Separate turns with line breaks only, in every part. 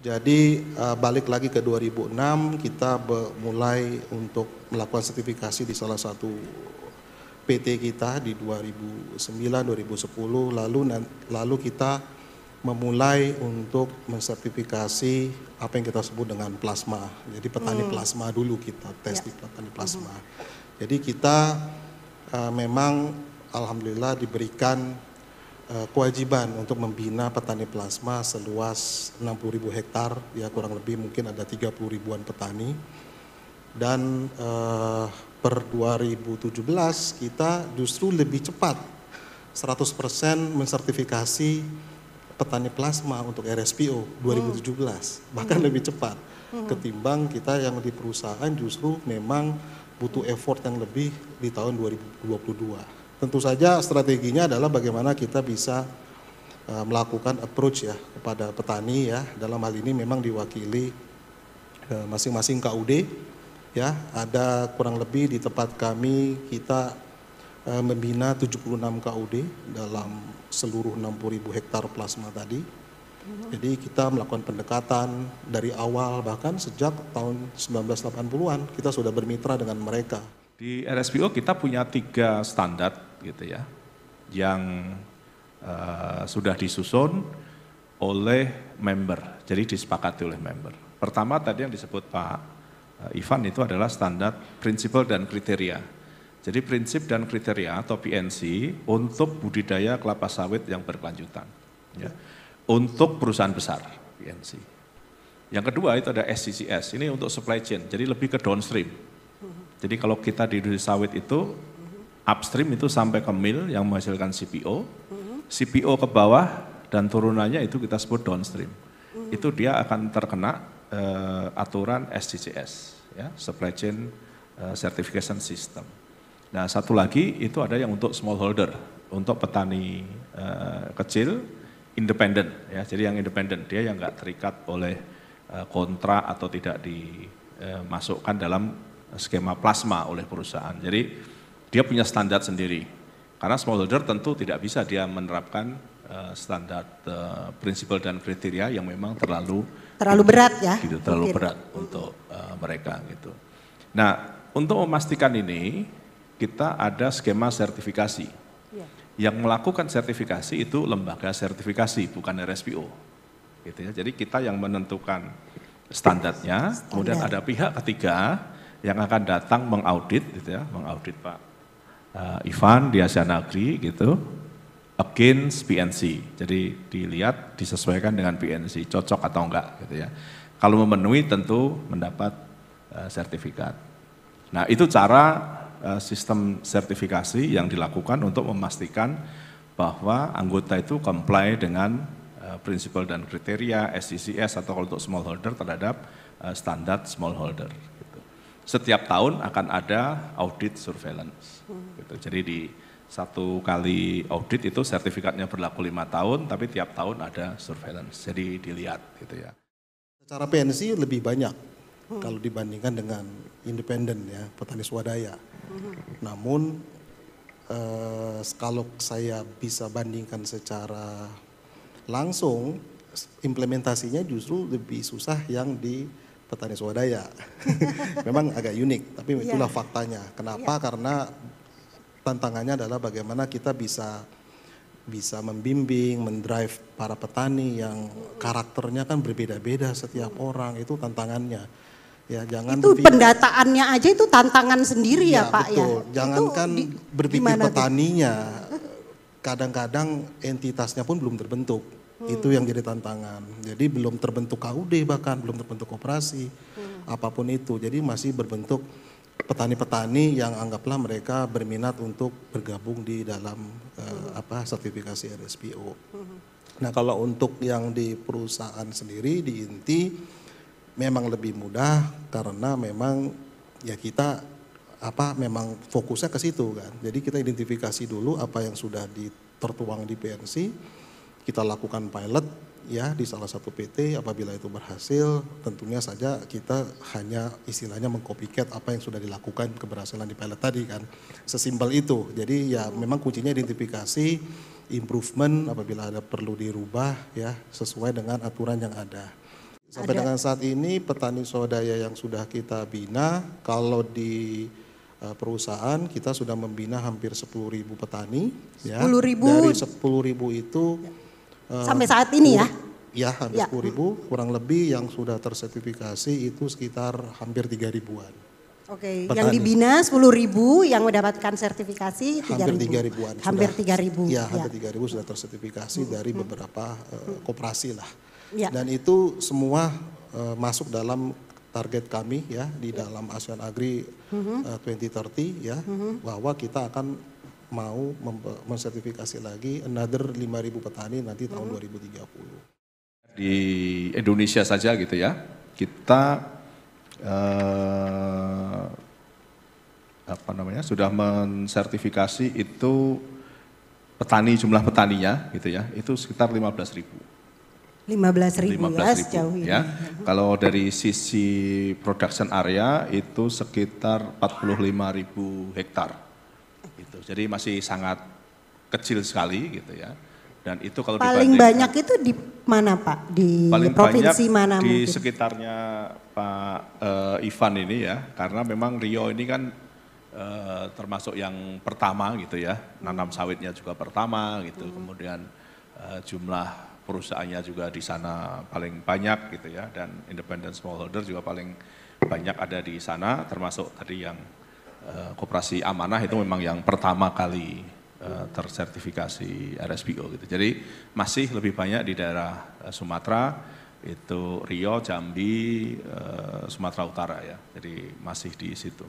Jadi balik lagi ke 2006 kita mulai untuk melakukan sertifikasi di salah satu PT kita di 2009-2010 lalu kita memulai untuk mensertifikasi apa yang kita sebut dengan plasma. Jadi petani plasma dulu kita tes di petani plasma. Jadi kita memang alhamdulillah diberikan kewajiban untuk membina petani plasma seluas 60.000 hektar, ya kurang lebih mungkin ada 30 ribuan petani. Dan per 2017 kita justru lebih cepat 100% mensertifikasi petani plasma untuk RSPO 2017, bahkan lebih cepat ketimbang kita yang di perusahaan justru memang butuh effort yang lebih di tahun 2022. Tentu saja strateginya adalah bagaimana kita bisa melakukan approach ya kepada petani ya. Dalam hal ini memang diwakili masing-masing KUD ya. Ada kurang lebih di tempat kami kita membina 76 KUD dalam seluruh 60.000 hektar plasma tadi. Jadi kita melakukan pendekatan dari awal bahkan sejak tahun 1980-an kita sudah bermitra dengan mereka.
Di RSPO kita punya 3 standar gitu ya, yang sudah disusun oleh member, jadi disepakati oleh member. Pertama tadi yang disebut Pak Ivan itu adalah standar prinsipal dan kriteria. Jadi prinsip dan kriteria atau PNC untuk budidaya kelapa sawit yang berkelanjutan. Ya. Untuk perusahaan besar, PNC. Yang kedua itu ada SCCS, ini untuk supply chain, jadi lebih ke downstream. Jadi kalau kita di industri sawit itu, upstream itu sampai ke mill yang menghasilkan CPO, CPO ke bawah dan turunannya itu kita sebut downstream. Itu dia akan terkena aturan SCCS, ya, Supply Chain Certification System. Nah satu lagi itu ada yang untuk smallholder, untuk petani kecil, independen, ya. Jadi yang independen dia yang nggak terikat oleh kontrak atau tidak dimasukkan dalam skema plasma oleh perusahaan. Jadi dia punya standar sendiri. Karena smallholder tentu tidak bisa dia menerapkan standar prinsipal dan kriteria yang memang terlalu
berat ya.
Gitu, terlalu berat untuk mereka gitu. Nah, untuk memastikan ini kita ada skema sertifikasi. Yang melakukan sertifikasi itu lembaga sertifikasi, bukan RSPO. Gitu ya. Jadi kita yang menentukan standarnya, kemudian ada pihak ketiga yang akan datang mengaudit, gitu ya, mengaudit Pak Ivan di Asiana Agri, gitu, against PNC. Jadi dilihat, disesuaikan dengan PNC, cocok atau enggak, gitu ya. Kalau memenuhi tentu mendapat sertifikat. Nah itu cara sistem sertifikasi yang dilakukan untuk memastikan bahwa anggota itu comply dengan prinsipal dan kriteria SCCS atau kalau untuk smallholder terhadap standar smallholder. Setiap tahun akan ada audit surveillance. Gitu. Jadi di satu kali audit itu sertifikatnya berlaku 5 tahun, tapi tiap tahun ada surveillance. Jadi dilihat gitu ya.
Secara PNC lebih banyak kalau dibandingkan dengan independen ya, petani swadaya. Namun kalau saya bisa bandingkan secara langsung, implementasinya justru lebih susah yang di petani swadaya. Memang agak unik, tapi itulah faktanya. Kenapa? Karena tantangannya adalah bagaimana kita bisa membimbing, mendrive para petani yang karakternya kan berbeda-beda setiap orang, itu tantangannya. Ya, jangan
itu pendataannya aja itu tantangan sendiri ya Pak
betul.
ya.
Jangankan berpikir petaninya, kadang-kadang entitasnya pun belum terbentuk. Itu yang jadi tantangan. Jadi belum terbentuk KUD bahkan, belum terbentuk koperasi, apapun itu. Jadi masih berbentuk petani-petani yang anggaplah mereka berminat untuk bergabung di dalam sertifikasi RSPO. Nah kalau untuk yang di perusahaan sendiri, di inti memang lebih mudah karena memang ya kita memang fokusnya ke situ kan. Jadi kita identifikasi dulu apa yang sudah tertuang di PNC. Kita lakukan pilot ya di salah satu PT, apabila itu berhasil tentunya saja kita hanya istilahnya mengcopycat apa yang sudah dilakukan keberhasilan di pilot tadi kan. Sesimpel itu. Jadi ya memang kuncinya identifikasi, improvement apabila ada perlu dirubah ya sesuai dengan aturan yang ada. Sampai dengan saat ini petani swadaya yang sudah kita bina, kalau di perusahaan kita sudah membina hampir 10.000 petani.
10.000?
Dari 10.000 itu
sampai saat ini ya?
Ya, hampir 10.000, kurang lebih yang sudah tersertifikasi itu sekitar hampir 3.000-an.
Oke,
petani.
yang dibina 10.000, yang mendapatkan sertifikasi 3.000.
Hampir 3.000-an.
Hampir 3.000.
Ya, hampir 3.000 sudah tersertifikasi dari beberapa koperasi lah.
Ya.
Dan itu semua masuk dalam target kami ya di dalam ASEAN Agri 2030 ya, bahwa kita akan mau mensertifikasi lagi another 5.000 petani nanti tahun 2030.
Di Indonesia saja gitu ya, kita sudah mensertifikasi itu jumlah petaninya gitu ya, itu sekitar 15.000.
15.000 ya sejauh ini.
Ya. Kalau dari sisi production area itu sekitar 45.000 hektar. Gitu. Jadi masih sangat kecil sekali gitu ya. Dan itu kalau
paling banyak itu di mana Pak? Di
paling
provinsi
banyak
mana
di
mungkin?
sekitarnya Pak Ivan ini ya, karena memang Riau ini kan termasuk yang pertama gitu ya, nanam sawitnya juga pertama gitu, kemudian jumlah perusahaannya juga di sana paling banyak gitu ya, dan independent smallholder juga paling banyak ada di sana, termasuk tadi yang koperasi amanah itu memang yang pertama kali tersertifikasi RSPO gitu. Jadi masih lebih banyak di daerah Sumatera, itu Riau, Jambi, Sumatera Utara ya. Jadi masih di situ.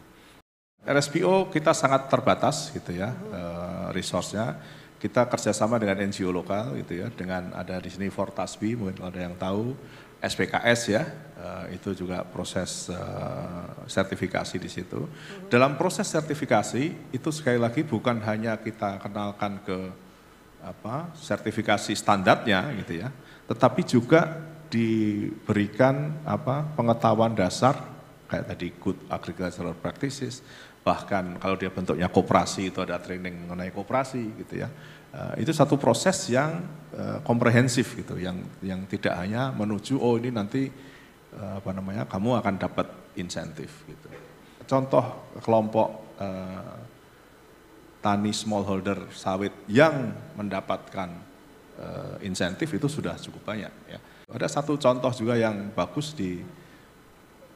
RSPO kita sangat terbatas gitu ya, resource-nya. Kita kerjasama dengan NGO lokal gitu ya, dengan ada di sini Fortasbi, mungkin kalau ada yang tahu, SPKS ya, itu juga proses sertifikasi di situ. Dalam proses sertifikasi itu sekali lagi bukan hanya kita kenalkan ke sertifikasi standarnya gitu ya, tetapi juga diberikan pengetahuan dasar kayak tadi good agricultural practices, bahkan kalau dia bentuknya koperasi itu ada training mengenai koperasi gitu ya. Itu satu proses yang komprehensif gitu, yang tidak hanya menuju ini nanti kamu akan dapat insentif gitu. Contoh kelompok tani smallholder sawit yang mendapatkan insentif itu sudah cukup banyak ya. Ada satu contoh juga yang bagus di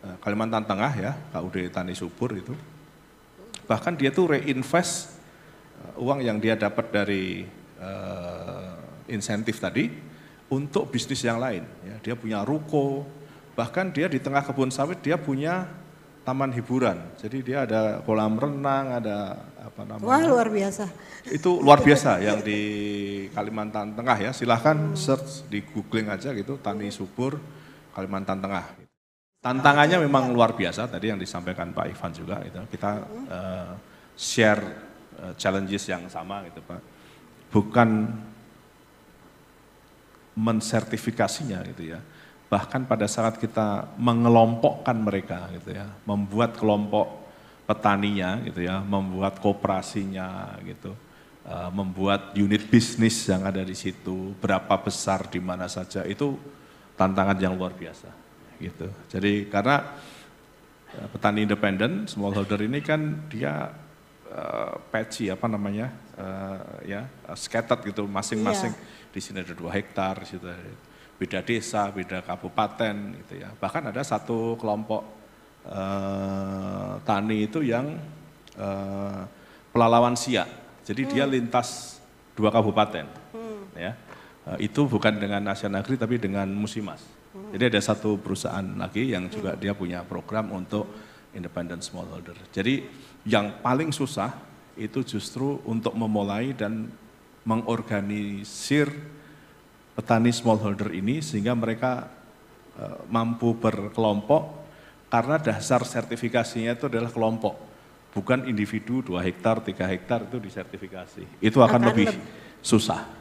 Kalimantan Tengah ya, KUD Tani Subur itu. Bahkan dia tuh reinvest uang yang dia dapat dari insentif tadi untuk bisnis yang lain. Ya. Dia punya ruko, bahkan dia di tengah kebun sawit dia punya taman hiburan. Jadi dia ada kolam renang, ada
Wah, luar biasa.
Itu luar biasa yang di Kalimantan Tengah ya. Silahkan search di googling aja gitu, Tani Subur Kalimantan Tengah. Tantangannya memang luar biasa tadi yang disampaikan Pak Ivan juga gitu. Kita share challenges yang sama gitu Pak. Bukan mensertifikasinya gitu ya. Bahkan pada saat kita mengelompokkan mereka gitu ya, membuat kelompok petaninya gitu ya, membuat koperasinya gitu, membuat unit bisnis yang ada di situ, berapa besar di mana saja, itu tantangan yang luar biasa gitu. Jadi karena petani independen, smallholder ini kan dia patchy scattered gitu, masing-masing di sini ada 2 hektar, di situ beda desa, beda kabupaten gitu ya. Bahkan ada satu kelompok tani itu yang Pelalawan Siak. Jadi dia lintas 2 kabupaten. Ya. Itu bukan dengan ASEAN Agri tapi dengan Musimas. Jadi ada satu perusahaan lagi yang juga dia punya program untuk independent smallholder. Jadi yang paling susah itu justru untuk memulai dan mengorganisir petani smallholder ini sehingga mereka mampu berkelompok, karena dasar sertifikasinya itu adalah kelompok, bukan individu 2 hektar, 3 hektar itu disertifikasi. Itu akan lebih susah.